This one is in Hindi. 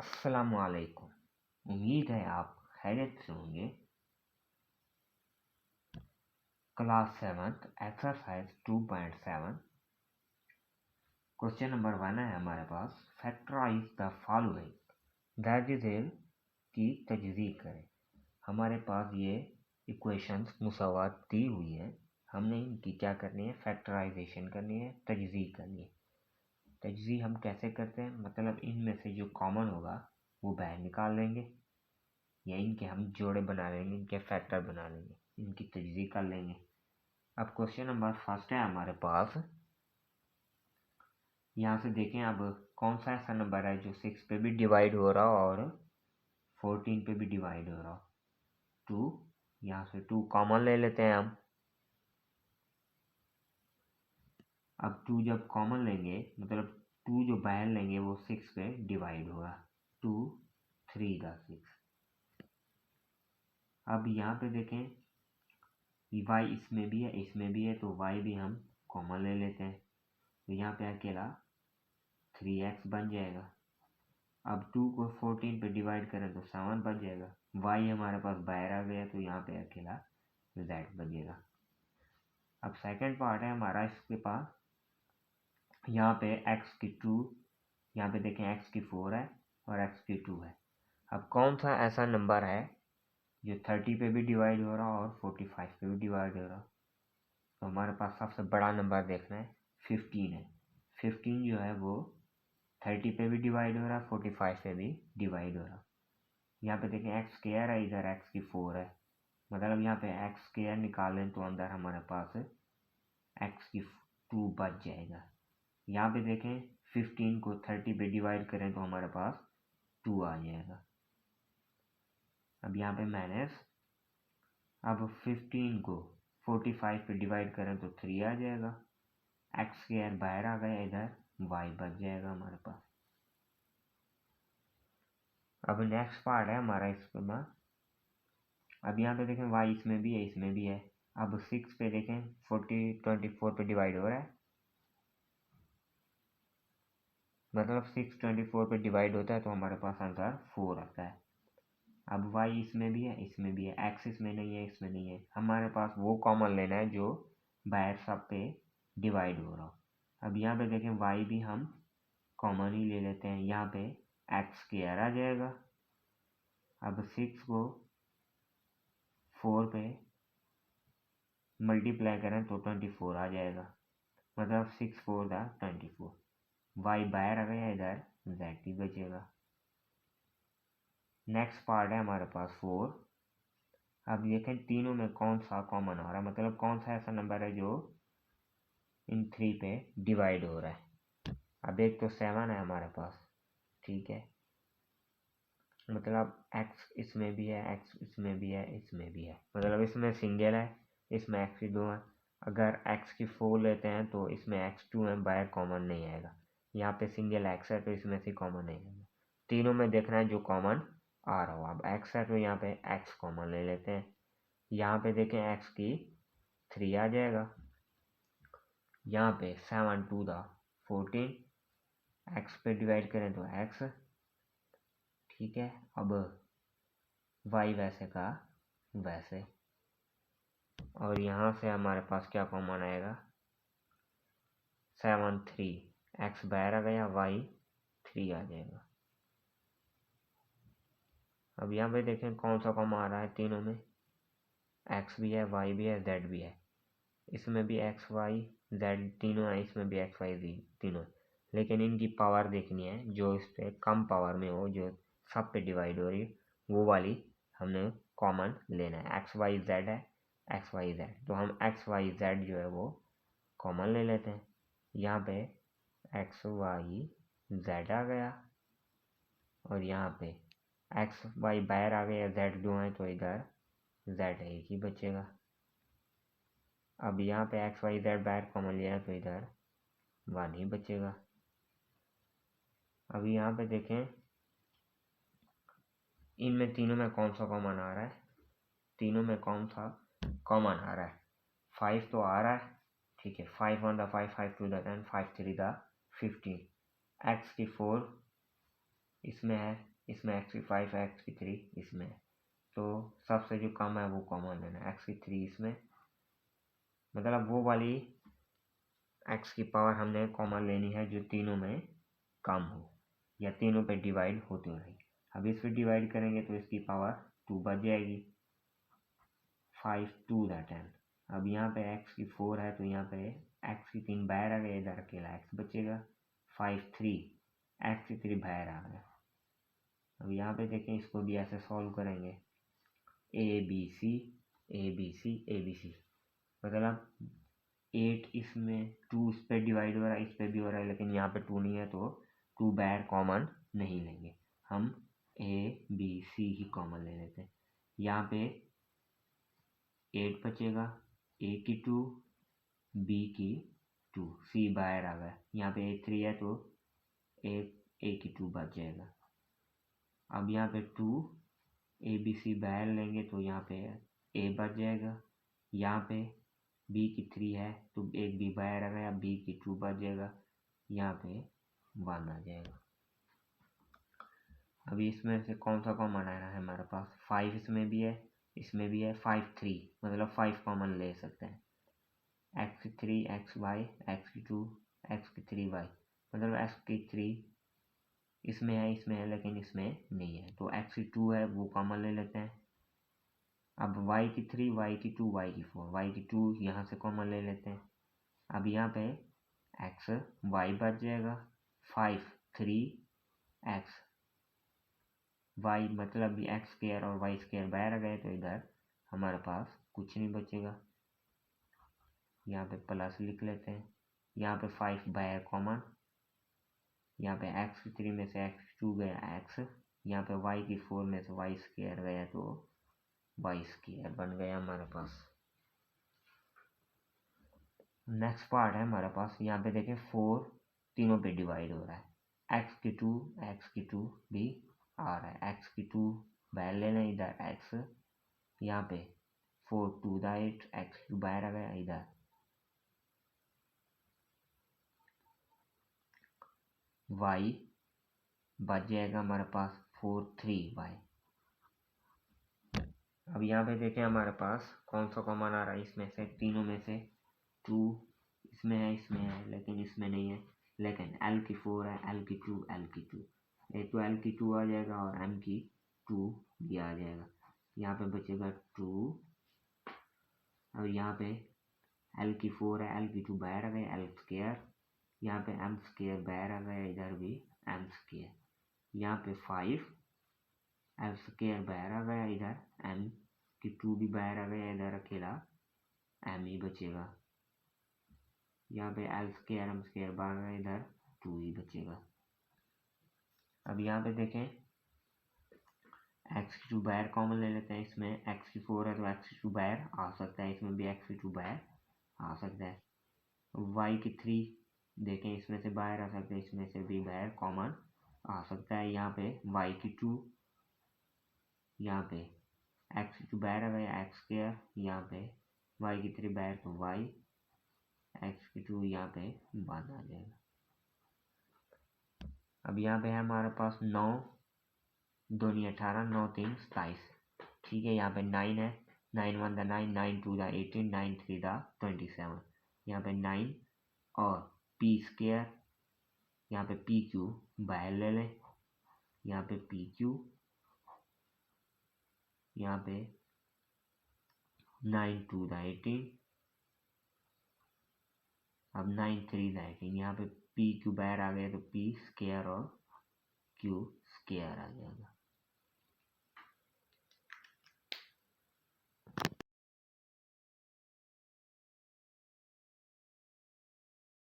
अस्सलामुअलैकुम। उम्मीद है आप खैरियत से होंगे। क्लास 7 एक्सरसाइज 2.7 क्वेश्चन नंबर 1 है हमारे पास। Factorize the following that is की तजज़ीह करें। हमारे पास ये इक्वेशंस मुसावात दी हुई है, हमने इनकी क्या करनी है, फैक्टराइजेशन करनी है, तजज़ीह करनी है। तजज़ीह हम कैसे करते हैं, मतलब इनमें से जो कॉमन होगा वो बाहर निकाल लेंगे या इनके हम जोड़े बना लेंगे, इनके फैक्टर बना लेंगे, इनकी तजज़ीह कर लेंगे। अब क्वेश्चन नंबर फर्स्ट है हमारे पास। यहाँ से देखें अब कौन सा ऐसा नंबर है जो 6 पे भी डिवाइड हो रहा और 14 पे भी डिवाइड हो रहा। 2, यहाँ से 2 कॉमन ले लेते हैं हम। अब 2 जब कॉमन लेंगे मतलब 2 जो बाहर लेंगे वो 6 पे डिवाइड होगा। 2 3 का 6। अब यहाँ पे देखें y इसमें भी है इसमें भी है, तो y भी हम कॉमन ले लेते हैं, तो यहाँ पे अकेला 3x बन जाएगा। अब 2 को 14 पे डिवाइड करें तो 7 बन जाएगा। y हमारे पास बाहर आ गया, तो यहाँ पे अकेला z बनेगा। अब सेकंड पार्ट है हमारा, इसके पास यहाँ पे x की 2, यहाँ पे देखें x की 4 है और x की 2 है। अब कौन सा ऐसा नंबर है जो 30 पे भी डिवाइड हो रहा और 45 पे भी डिवाइड हो रहा। तो हमारे पास सबसे बड़ा नंबर देखना है, 15 है। 15 जो है वो 30 पे भी डिवाइड हो रहा, 45 पे भी डिवाइड हो रहा। यहाँ पे देखें एक्स स्क्वायर है, इधर एक्स की 4 है, मतलब यहाँ पे एक्स स्क्वायर निकालें तो अंदर हमारे पास एक्स की 2 बच जाएगा। यहाँ पे देखें 15 को 30 पे डिवाइड करें तो हमारे पास 2 आ जाएगा। अब यहाँ पे माइनस, अब 15 को 45 पे डिवाइड करें तो 3 आ जाएगा। एक्स स्क्वायर बाहर आ गया, इधर वाई बच जाएगा हमारे पास। अब नेक्स्ट पार्ट है हमारा इसके बाद। अब यहाँ पे देखें y इसमें भी है इसमें भी है। अब 6 पे देखें 24 पे डिवाइड हो रहा है, मतलब 6 24 पे डिवाइड होता है तो हमारे पास आंसर 4 आता है। अब y इसमें भी है इसमें भी है, x इसमें नहीं है इसमें नहीं है, हमारे पास वो कॉमन लेना है जो बाहर सब पे डिवाइड हो रहा हो। अब यहाँ पे देखें y भी हम कॉमन ही ले लेते हैं, यहाँ पे एक्स स्क्वायर आ जाएगा। अब 6 को 4 पे मल्टीप्लाई करें तो 24 आ जाएगा, मतलब 6 4 दा 24। वाई बाहर आ गया, इधर z ही बचेगा। नेक्स्ट पार्ट है हमारे पास 4। अब देखें तीनों में कौन सा कॉमन आ रहा है, मतलब कौन सा ऐसा नंबर है जो इन 3 पे डिवाइड हो रहा है। अब एक तो 7 है हमारे पास, ठीक है, मतलब x इसमें भी है x इसमें भी है इसमें भी है, मतलब इसमें सिंगल है इसमें x की 2 है। अगर x की 4 लेते हैं तो इसमें x2 है, बाहर कॉमन नहीं आएगा। यहाँ पे सिंगल x है तो इसमें से कॉमन नहीं आएगा। तीनों में देखना है जो कॉमन आ रहा हो। अब x है तो यहाँ पे x कॉमन ले लेते हैं, यहाँ पे देखें x की 3 आ जाएगा। यहाँ पे 7 2 दा 14, x पे डिवाइड करें तो x, ठीक है। अब y वैसे का वैसे, और यहाँ से हमारे पास क्या कॉमन आएगा, 7 3, x बाहर आ गया, y 3 आ जाएगा। अब यहाँ पे देखें कौन सा कॉमन आ रहा है, तीनों में x भी है y भी है z भी है, इसमें भी x y z तीनों है, इसमें भी x y z तीनों, लेकिन इनकी पावर देखनी है जो इस पे कम पावर में हो, जो सब पे डिवाइड हो रही वो वाली हमने कॉमन लेना है। x y z है x y z, तो हम x y z जो है वो कॉमन ले लेते हैं। यहाँ पे x y z आ गया और यहाँ पे x y बाहर आ गया, z दो है तो इधर z एक ही बचेगा। अब यहाँ पे x y z बाहर कॉमन लिया है तो इधर 1 ही बचेगा। अब यहाँ पे देखें इनमें तीनों में कौन सा कॉमन आ रहा है, तीनों में कौन सा कॉमन आ रहा है, 5 तो आ रहा है, ठीक है। 5 1 5 5 2 10 5 3 15, x की 4 इसमें है, इसमें एक्स की 5 है, एक्स की 3 इसमें है, तो सबसे जो कम है वो कॉमन लेना है। एक्स की 3 इसमें, मतलब वो वाली एक्स की पावर हमने कॉमन लेनी है जो तीनों में कम हो या तीनों पे डिवाइड होती रही। अब इस पे डिवाइड करेंगे तो इसकी पावर 2 बच जाएगी, 5 2 10। अब यहाँ पे एक्स की 4 है तो यहाँ पे एक्स की 3 बाहर आ गया, इधर अकेला एक्स बचेगा, 5 3 एक्स की 3 बाहर आ गया। अब यहाँ पे देखें, इसको भी ऐसे सॉल्व करेंगे, A B C A B C A B C, मतलब 8 इसमें 2 इस पे डिवाइड हो रहा है, इस पे भी हो रहा है, लेकिन यहाँ पे 2 नहीं है तो 2 बाहर कॉमन नहीं लेंगे, हम ए बी सी ही कॉमन ले लेते हैं। यहाँ पे 8 बचेगा, ए की 2 बी की 2, सी बाहर आ गया, यहाँ पे ए 3 है तो ए की 2 बच जाएगा। अब यहाँ पे 2 ए बी सी बाहर लेंगे तो यहाँ पे ए बच जाएगा, यहाँ पे बी की 3 है तो एक बी बाहर आ गया, बी की 2 बच जाएगा, यहाँ पे 1 आ जाएगा। अभी इसमें से कौन सा कॉमन आ रहा है हमारे पास, 5 इसमें भी है, इसमें भी है, 5 3, मतलब 5 कॉमन ले सकते हैं, एक्स की 3 एक्स वाई, एक्स की 2 एक्स की 3 वाई, मतलब एक्स की 3 इसमें है लेकिन इसमें नहीं है, तो एक्स की 2 है वो कॉमन ले लेते हैं। अब y की 3 y की 2 y की 4 y की 2 यहाँ से कॉमन ले लेते हैं। अब यहाँ पे x y बच जाएगा, 5 3 x y, मतलब भी एक्स स्क्वायर और वाई स्क्वायर बाहर आ गए तो इधर हमारे पास कुछ नहीं बचेगा, यहाँ पे प्लस लिख लेते हैं। यहाँ पे 5 बाहर कॉमन, यहाँ पे एक्स की 3 में से एक्स की 2 गया एक्स, यहाँ पे y की 4 में से वाई स्क्वायर गया तो वाई स्क्वायर बन गया हमारे पास। नेक्स्ट पार्ट है हमारे पास, यहाँ पे देखें 4 तीनों पे डिवाइड हो रहा है, एक्स की 2 भी आ रहा है, एक्स की 2 बाहर लेना, इधर एक्स, यहाँ पे 4 2 8 एक्स की बाहर आ गया, इधर y बच जाएगा हमारे पास 4 3 y। अब यहाँ पे देखें हमारे पास कौन सा कॉमन आ रहा है, इसमें से तीनों में से 2 इसमें है लेकिन इसमें नहीं है, लेकिन l की 4 है, l की 2 एक तो l की 2 आ जाएगा और m की 2 भी आ जाएगा, यहाँ पे बचेगा 2। और यहाँ पे l की 4 है, l की 2 बाहर आ गए, l स्क्वायर, यहाँ पे m स्क्वायर बाहर आ गया, इधर भी m स्क्वायर, यहाँ पे 5 l स्क्वायर बाहर आ गया, इधर m की 2 भी बाहर आ गया, इधर अकेला m ही बचेगा, यहाँ पे l स्क्वायर m स्क्वायर बाहर आ गया, इधर 2 ही बचेगा। अब यहाँ पे देखें एक्स की 2 बाहर कॉमन ले लेते हैं, इसमें एक्स की 4 है तो एक्स की 2 बाहर आ सकता है, इसमें भी एक्स की 2 बाहर आ सकता है। वाई की 3 देखें, इसमें से बाहर आ सकता है, इसमें से भी बाहर कॉमन आ सकता है, यहाँ पे वाई की 2, यहाँ पे एक्स की 2 बाहर आ गया, एक्स स्क्वायर, यहाँ पे वाई की 3 बाहर तो वाई, एक्स की 2 यहाँ पे 1 आ जाएगा। अब यहाँ पे है हमारे पास 9 2 18 9 3 27, ठीक है, यहाँ पे 9 है, 9 1 द 9 9 2 द 18 9 3 द 27, यहाँ पे 9 और पी स्क्वायर, यहाँ पे पी क्यू बाहर ले लें, यहाँ पे पी क्यू, यहाँ पे 9 2 द 18, अब 9 3 द 18, यहाँ पे पी क्यू बाहर आ गया तो पी स्क्वायर और क्यू स्क्वायर आ जाएगा।